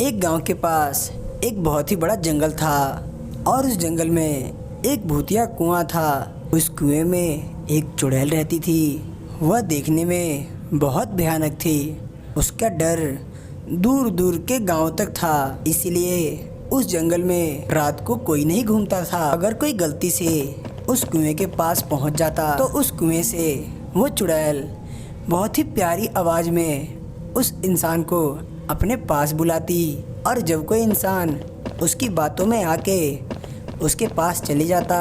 एक गांव के पास एक बहुत ही बड़ा जंगल था और उस जंगल में एक भूतिया कुआं था। उस कुएं में एक चुड़ैल रहती थी। वह देखने में बहुत भयानक थी। उसका डर दूर दूर के गांव तक था, इसलिए उस जंगल में रात को कोई नहीं घूमता था। अगर कोई गलती से उस कुएं के पास पहुंच जाता तो उस कुएं से वो चुड़ैल बहुत ही प्यारी आवाज़ में उस इंसान को अपने पास बुलाती और जब कोई इंसान उसकी बातों में आके उसके पास चले जाता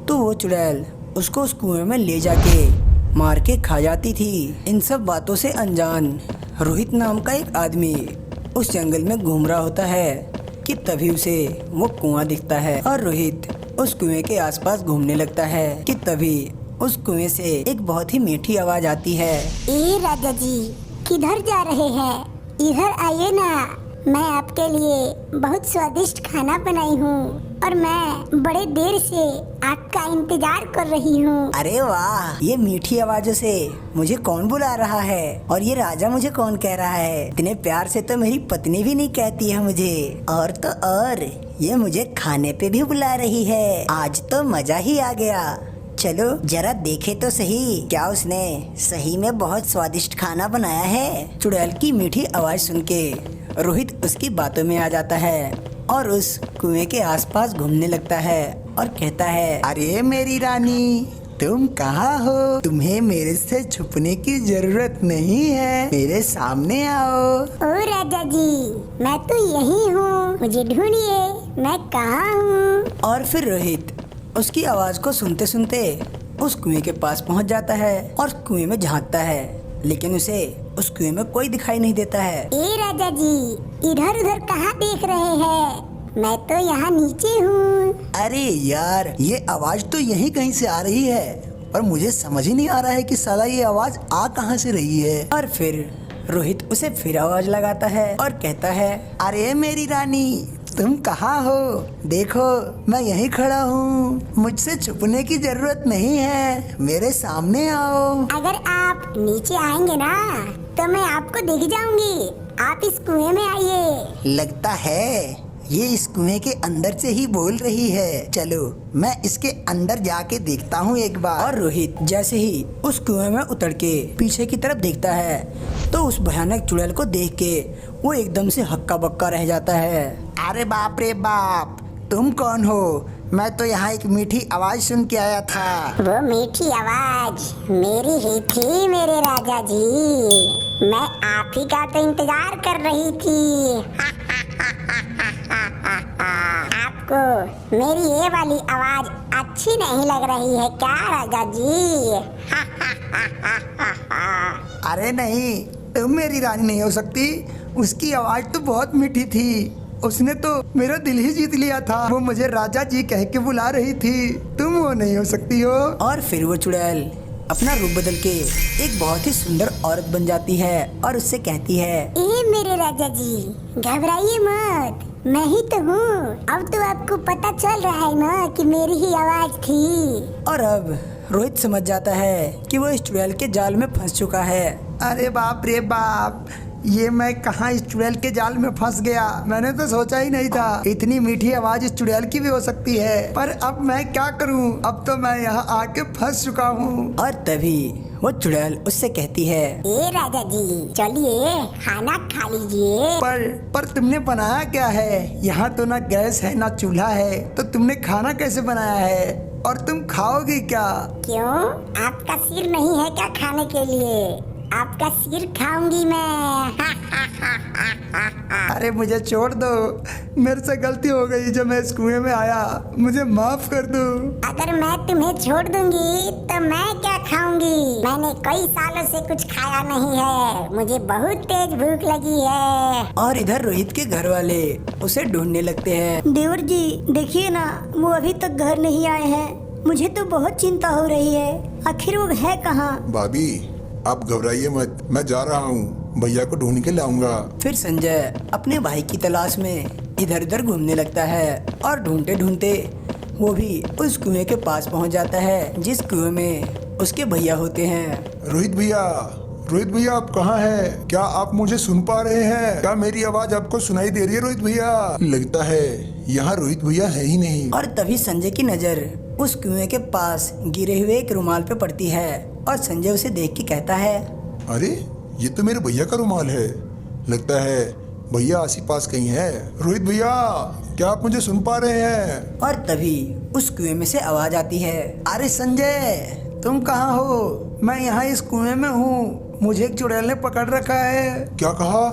तो वो चुड़ैल उसको उस कुएं में ले जाके मार के खा जाती थी। इन सब बातों से अनजान रोहित नाम का एक आदमी उस जंगल में घूम रहा होता है कि तभी उसे वो कुआं दिखता है और रोहित उस कुएं के आसपास घूमने लगता है कि तभी उस कुएं से एक बहुत ही मीठी आवाज आती है। ए राजा जी, किधर जा रहे हैं? इधर आइए ना, मैं आपके लिए बहुत स्वादिष्ट खाना बनाई हूँ और मैं बड़े देर से आपका इंतजार कर रही हूँ। अरे वाह, ये मीठी आवाजों से मुझे कौन बुला रहा है और ये राजा मुझे कौन कह रहा है? इतने प्यार से तो मेरी पत्नी भी नहीं कहती है मुझे, और तो और ये मुझे खाने पे भी बुला रही है। आज तो मजा ही आ गया। चलो जरा देखे तो सही, क्या उसने सही में बहुत स्वादिष्ट खाना बनाया है। चुड़ैल की मीठी आवाज सुन के रोहित उसकी बातों में आ जाता है और उस कुएं के आसपास घूमने लगता है और कहता है, अरे मेरी रानी, तुम कहाँ हो? तुम्हें मेरे से छुपने की जरूरत नहीं है, मेरे सामने आओ। ओ राजा जी, मैं तो यही हूँ, मुझे ढूंढिए, मैं कहाँ हूँ? और फिर रोहित उसकी आवाज को सुनते सुनते उस कुएं के पास पहुंच जाता है और कुएं में झांकता है, लेकिन उसे उस कुएं में कोई दिखाई नहीं देता है। ए राजा जी, इधर उधर कहाँ देख रहे हैं? मैं तो यहाँ नीचे हूँ। अरे यार, ये आवाज तो यहीं कहीं से आ रही है, पर मुझे समझ ही नहीं आ रहा है कि साला ये आवाज आ कहाँ से रही है। और फिर रोहित उसे फिर आवाज लगाता है और कहता है, अरे मेरी रानी, तुम कहाँ हो? देखो मैं यहीं खड़ा हूँ, मुझसे छुपने की जरूरत नहीं है, मेरे सामने आओ। अगर आप नीचे आएंगे ना तो मैं आपको दिख जाऊंगी। आप इस कुएं में आइए। लगता है ये इस कुएं के अंदर से ही बोल रही है। चलो मैं इसके अंदर जाके देखता हूँ एक बार। और रोहित जैसे ही उस कुएं में उतर के पीछे की तरफ देखता है तो उस भयानक चुड़ैल को देख के वो एकदम से हक्का बक्का रह जाता है। अरे बाप रे बाप, तुम कौन हो? मैं तो यहाँ एक मीठी आवाज सुन के आया था। वो मीठी आवाज मेरी ही थी मेरे राजा जी, मैं आप ही का तो इंतजार कर रही थी। आपको मेरी ये वाली आवाज अच्छी नहीं लग रही है क्या राजा जी? अरे नहीं, तुम मेरी रानी नहीं हो सकती। उसकी आवाज तो बहुत मीठी थी, उसने तो मेरा दिल ही जीत लिया था। वो मुझे राजा जी कह के बुला रही थी, तुम वो नहीं हो सकती हो। और फिर वो चुड़ैल अपना रूप बदल के एक बहुत ही सुंदर औरत बन जाती है और उससे कहती है, ए मेरे राजा जी, घबराइए मत, मैं ही तो हूँ। अब तो आपको पता चल रहा है ना कि मेरी ही आवाज थी। और अब रोहित समझ जाता है कि वो इस चुड़ैल के जाल में फंस चुका है। अरे बाप रे बाप, ये मैं कहाँ इस चुड़ैल के जाल में फंस गया। मैंने तो सोचा ही नहीं था इतनी मीठी आवाज इस चुड़ैल की भी हो सकती है। पर अब मैं क्या करूँ, अब तो मैं यहाँ आके फंस चुका हूँ। और तभी वो चुड़ैल उससे कहती है, ए राजा जी, चलिए खाना खा लीजिए। पर तुमने बनाया क्या है? यहाँ तो ना गैस है ना चूल्हा है, तो तुमने खाना कैसे बनाया है और तुम खाओगी क्या? क्यों, आपका सिर नहीं है क्या खाने के लिए? आपका सिर खाऊंगी मैं। अरे मुझे छोड़ दो, मेरे से गलती हो गई जब मैं इस कुएं में आया, मुझे माफ कर दो। अगर मैं तुम्हें छोड़ दूंगी तो मैं क्या खाऊंगी? मैंने कई सालों से कुछ खाया नहीं है, मुझे बहुत तेज भूख लगी है। और इधर रोहित के घर वाले उसे ढूंढने लगते हैं। देवर जी देखिए ना, वो अभी तक घर नहीं आए हैं, मुझे तो बहुत चिंता हो रही है, आखिर वो है कहाँ? भाभी आप घबराइए मत, मैं जा रहा हूँ, भैया को ढूंढ के लाऊंगा। फिर संजय अपने भाई की तलाश में इधर उधर घूमने लगता है और ढूंढते ढूंढते वो भी उस कुएं के पास पहुंच जाता है जिस कुएं में उसके भैया होते हैं। रोहित भैया, रोहित भैया आप कहाँ हैं? क्या आप मुझे सुन पा रहे हैं? क्या मेरी आवाज आपको सुनाई दे रही है रोहित भैया? लगता है यहाँ रोहित भैया है ही नहीं। और तभी संजय की नजर उस कुएं के पास गिरे हुए एक रुमाल पे पड़ती है और संजय उसे देख के कहता है, अरे ये तो मेरे भैया का रुमाल है। लगता है भैया आस ही पास कहीं है। रोहित भैया क्या आप मुझे सुन पा रहे हैं? और तभी उस कुएं में से आवाज आती है, अरे संजय, तुम कहाँ हो? मैं यहाँ इस कुएं में हूँ। मुझे एक चुड़ैल ने पकड़ रखा है। क्या कहा?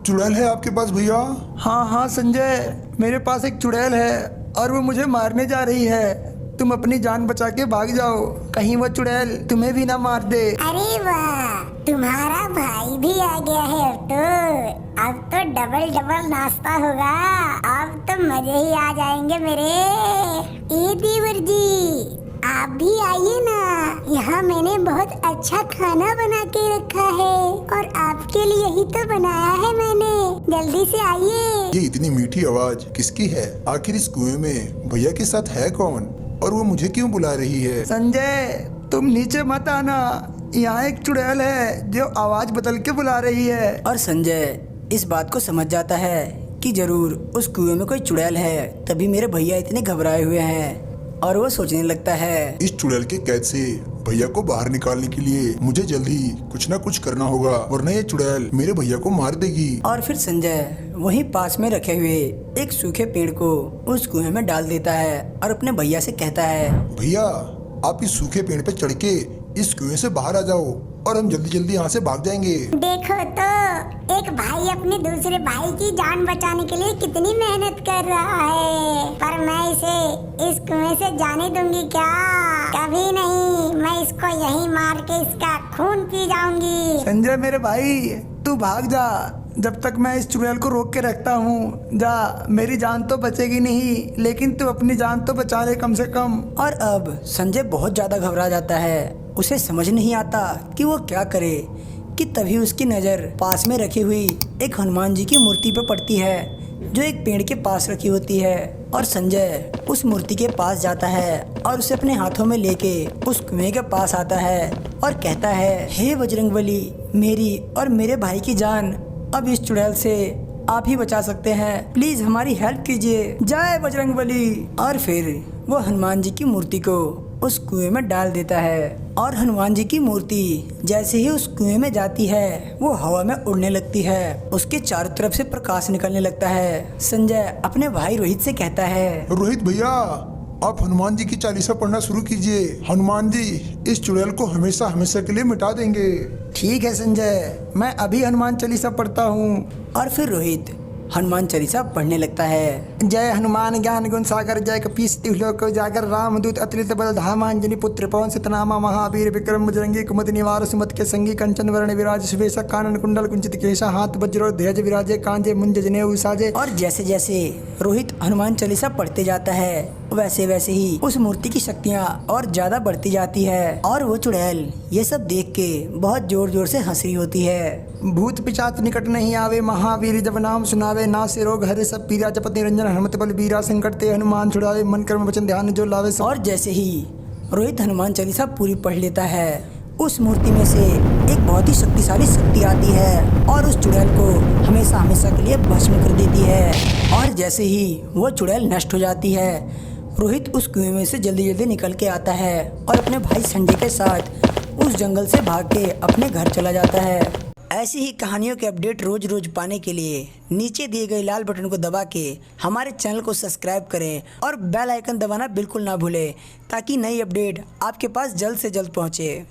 चुड़ैल है आपके पास भैया? हाँ संजय, मेरे पास एक चुड़ैल है और वो मुझे मारने जा रही है। तुम अपनी जान बचा के भाग जाओ, कहीं वो चुड़ैल तुम्हें भी ना मार दे। अरे वाह, तुम्हारा भाई भी आ गया है। अब तो डबल डबल नाश्ता होगा। अब तो मजे ही आ जाएंगे मेरे। ए देवर जी, आप भी आइए ना। यहाँ मैंने बहुत अच्छा खाना बना के रखा है और आपके लिए ही तो बनाया है मैंने। जल्दी से आइए। ये इतनी मीठी आवाज किसकी है? आखिर इस कुएं में भैया के साथ है कौन और वो मुझे क्यों बुला रही है? संजय, तुम नीचे मत आना। यहाँ एक चुड़ैल है जो आवाज बदल के बुला रही है। और संजय इस बात को समझ जाता है कि जरूर उस कुएं में कोई चुड़ैल है, तभी मेरे भैया इतने घबराए हुए हैं। और वो सोचने लगता है, इस चुड़ैल के कैद से भैया को बाहर निकालने के लिए मुझे जल्दी कुछ ना कुछ करना होगा, वरना ये चुड़ैल मेरे भैया को मार देगी। और फिर संजय वहीं पास में रखे हुए एक सूखे पेड़ को उस कुएं में डाल देता है और अपने भैया से कहता है, भैया आप इस सूखे पेड़ पे चढ़ के इस कुएं से बाहर आ जाओ और हम जल्दी जल्दी यहाँ से भाग जाएंगे। देखो तो, एक भाई अपने दूसरे भाई की जान बचाने के लिए कितनी मेहनत कर रहा है, पर मैं इसे इस कुएं से जाने दूंगी क्या? कभी नहीं। मैं इसको यहीं मार के इसका खून पी जाऊंगी। संजय मेरे भाई, तू भाग जा जब तक मैं इस चुड़ैल को रोक के रखता हूँ। जा, मेरी जान तो बचेगी नहीं, लेकिन तू अपनी जान तो बचा ले कम से कम। और अब संजय बहुत ज्यादा घबरा जाता है। उसे समझ नहीं आता कि वो क्या करे कि तभी उसकी नज़र पास में रखी हुई एक हनुमान जी की मूर्ति पे पड़ती है जो एक पेड़ के पास रखी होती है। और संजय उस मूर्ति के पास जाता है और उसे अपने हाथों में लेके उस कुएं के पास आता है और कहता है, हे बजरंगबली, मेरी और मेरे भाई की जान अब इस चुड़ैल से आप ही बचा सकते हैं। प्लीज हमारी हेल्प कीजिए। जय बजरंगबली। और फिर वो हनुमान जी की मूर्ति को उस कुएं में डाल देता है और हनुमान जी की मूर्ति जैसे ही उस कुएं में जाती है वो हवा में उड़ने लगती है। उसके चारों तरफ से प्रकाश निकलने लगता है। संजय अपने भाई रोहित से कहता है, रोहित भैया आप हनुमान जी की चालीसा पढ़ना शुरू कीजिए। हनुमान जी इस चुड़ैल को हमेशा हमेशा के लिए मिटा देंगे। ठीक है संजय, मैं अभी हनुमान चालीसा पढ़ता हूँ। और फिर रोहित हनुमान चालीसा पढ़ने लगता है। जय हनुमान ज्ञान गुण सागर, जय कपीस तिहुलोक जागर, रामदूत अतुलित बल धाम, अंजनी पुत्र पवन सुतनामा, महावीर विक्रम बजरंगी, कुमति निवार सुमत के संगी, कंचन वर्ण विराज सुबेश, कानन कुंडल कुंचित केशा, हाथ वज्रो ध्वज विराजे, कांजे मुंज जनेऊ साजे। और जैसे जैसे रोहित हनुमान चालीसा पढ़ते जाता है वैसे वैसे ही उस मूर्ति की शक्तियाँ और ज्यादा बढ़ती जाती है। और वो चुड़ैल ये सब देख के बहुत जोर जोर से हंस रही होती है। भूत पिशाच निकट नहीं आवे, महावीर जब नाम सुनावे, ना से रोग हरे सब पीरा, जपत निरंजन हनुमत बल बीरा, संकट ते हनुमान छुड़ावे, मन कर्म वचन ध्यान जो लावे। और जैसे ही रोहित हनुमान चालीसा पूरी पढ़ लेता है उस मूर्ति में से एक बहुत ही शक्तिशाली शक्ति आती है और उस चुड़ैल को हमेशा हमेशा के लिए भस्म कर देती है। और जैसे ही वो चुड़ैल नष्ट हो जाती है रोहित उस कुएं में से जल्दी जल्दी निकल के आता है और अपने भाई संजय के साथ उस जंगल से भाग के अपने घर चला जाता है। ऐसी ही कहानियों के अपडेट रोज रोज पाने के लिए नीचे दिए गए लाल बटन को दबा के हमारे चैनल को सब्सक्राइब करें और बेल आइकन दबाना बिल्कुल ना भूलें ताकि नई अपडेट आपके पास जल्द से जल्द पहुंचे।